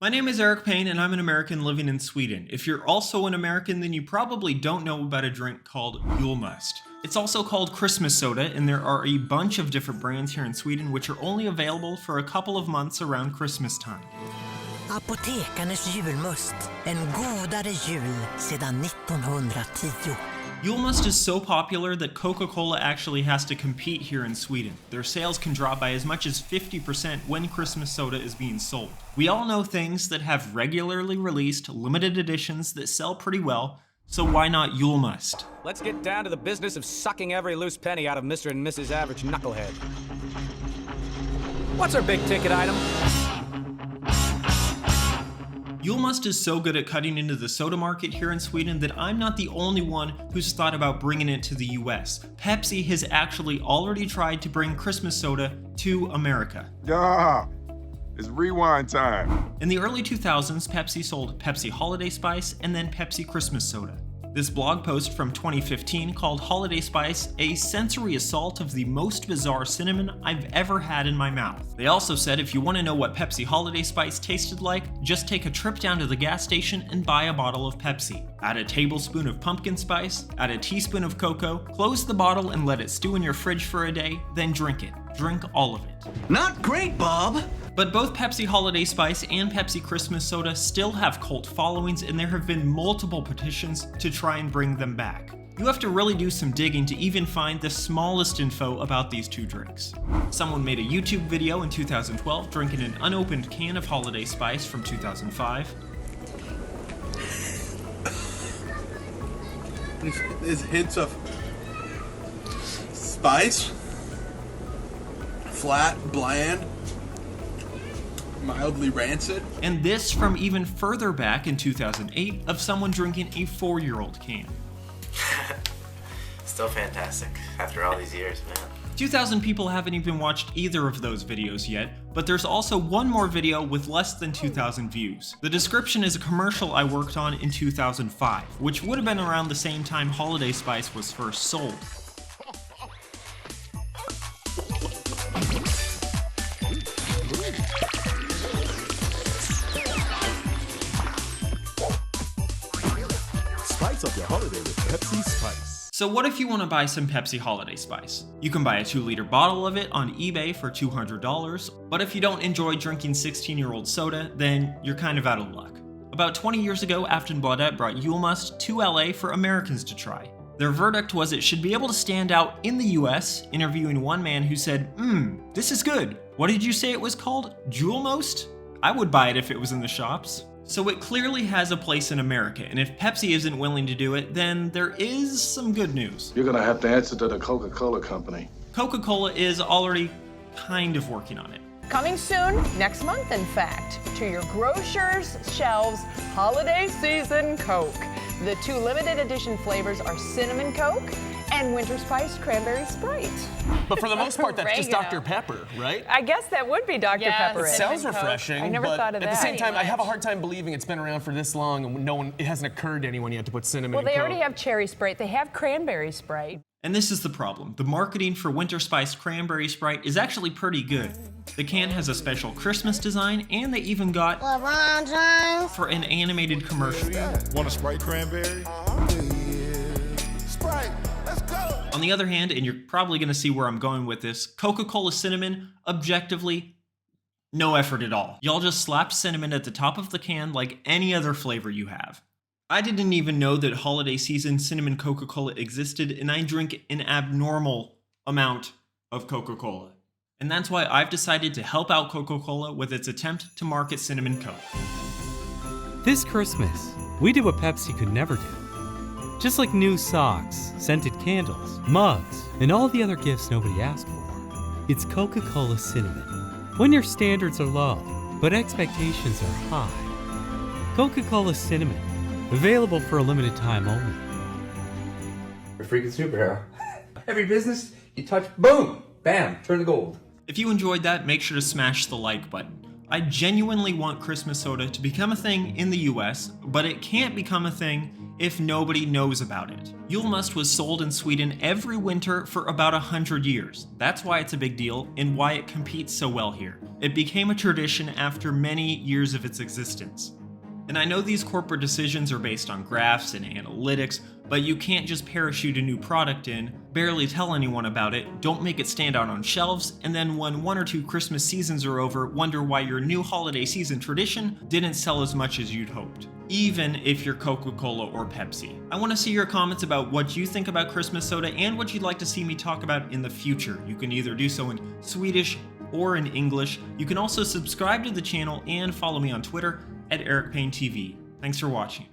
My name is Erick Payne, and I'm an American living in Sweden. If you're also an American, then you probably don't know about a drink called Julmust. It's also called Christmas soda, and there are a bunch of different brands here in Sweden which are only available for a couple of months around Christmas time. Apotekarnas julmust, en godare jul sedan 1910. Julmust is so popular that Coca-Cola actually has to compete here in Sweden. Their sales can drop by as much as 50% when Christmas soda is being sold. We all know things that have regularly released limited editions that sell pretty well, so why not Julmust? Let's get down to the business of sucking every loose penny out of Mr. and Mrs. Average Knucklehead. What's our big ticket item? Julmust is so good at cutting into the soda market here in Sweden that I'm not the only one who's thought about bringing it to the US. Pepsi has actually already tried to bring Christmas soda to America. Yeah, it's rewind time. In the early 2000s, Pepsi sold Pepsi Holiday Spice and then Pepsi Christmas Soda. This blog post from 2015 called Holiday Spice a sensory assault of the most bizarre cinnamon I've ever had in my mouth. They also said if you want to know what Pepsi Holiday Spice tasted like, just take a trip down to the gas station and buy a bottle of Pepsi. Add a tablespoon of pumpkin spice, add a teaspoon of cocoa, close the bottle and let it stew in your fridge for a day, then drink it. Drink all of it. Not great, Bob! But both Pepsi Holiday Spice and Pepsi Christmas Soda still have cult followings, and there have been multiple petitions to try and bring them back. You have to really do some digging to even find the smallest info about these two drinks. Someone made a YouTube video in 2012 drinking an unopened can of Holiday Spice from 2005. There's hints of spice, flat, bland, mildly rancid. And this from even further back in 2008 of someone drinking a 4-year-old can. Still fantastic after all these years, man. 2,000 people haven't even watched either of those videos yet, but there's also one more video with less than 2,000 views. The description is a commercial I worked on in 2005, which would have been around the same time Holiday Spice was first sold. Spice up your holiday with Pepsi Spice. So what if you want to buy some Pepsi Holiday Spice? You can buy a 2-liter bottle of it on eBay for $200, but if you don't enjoy drinking 16-year-old soda, then you're kind of out of luck. About 20 years ago, Aftonbladet brought Julmust to LA for Americans to try. Their verdict was it should be able to stand out in the US, interviewing one man who said, this is good. What did you say it was called? Julmust? I would buy it if it was in the shops. So it clearly has a place in America, and if Pepsi isn't willing to do it, then there is some good news. You're gonna have to answer to the Coca-Cola company. Coca-Cola is already kind of working on it. Coming soon, next month in fact, to your grocer's shelves, holiday season Coke. The 2 limited edition flavors are Cinnamon Coke and Winter Spice Cranberry Sprite. But for the most part, that's just Dr. Pepper, right? I guess that would be Dr. Pepper. It sounds refreshing. I never thought of that. At the same time, I have a hard time believing it's been around for this long and it hasn't occurred to anyone yet to put cinnamon in Well, they Coke. already have cherry Sprite. They have cranberry Sprite. And this is the problem. The marketing for Winter Spice Cranberry Sprite is actually pretty good. The can has a special Christmas design, and they even got LeBron James for an animated commercial. Want a Sprite cranberry? Sprite, let's go! On the other hand, and you're probably going to see where I'm going with this, Coca-Cola Cinnamon, objectively, no effort at all. Y'all just slapped cinnamon at the top of the can like any other flavor you have. I didn't even know that holiday season cinnamon Coca-Cola existed, and I drink an abnormal amount of Coca-Cola. And that's why I've decided to help out Coca-Cola with its attempt to market Cinnamon Coke. This Christmas, we did what Pepsi could never do. Just like new socks, scented candles, mugs, and all the other gifts nobody asked for, it's Coca-Cola Cinnamon. When your standards are low, but expectations are high. Coca-Cola Cinnamon, available for a limited time only. You're a freaking superhero. Every business you touch, boom, bam, turn to gold. If you enjoyed that, make sure to smash the like button. I genuinely want Christmas soda to become a thing in the US, but it can't become a thing if nobody knows about it. Julmust was sold in Sweden every winter for about 100 years. That's why it's a big deal and why it competes so well here. It became a tradition after many years of its existence. And I know these corporate decisions are based on graphs and analytics, but you can't just parachute a new product in, barely tell anyone about it, don't make it stand out on shelves, and then when 1 or 2 Christmas seasons are over, wonder why your new holiday season tradition didn't sell as much as you'd hoped. Even if you're Coca-Cola or Pepsi. I want to see your comments about what you think about Christmas soda and what you'd like to see me talk about in the future. You can either do so in Swedish or in English. You can also subscribe to the channel and follow me on Twitter at Erick Payne TV. Thanks for watching.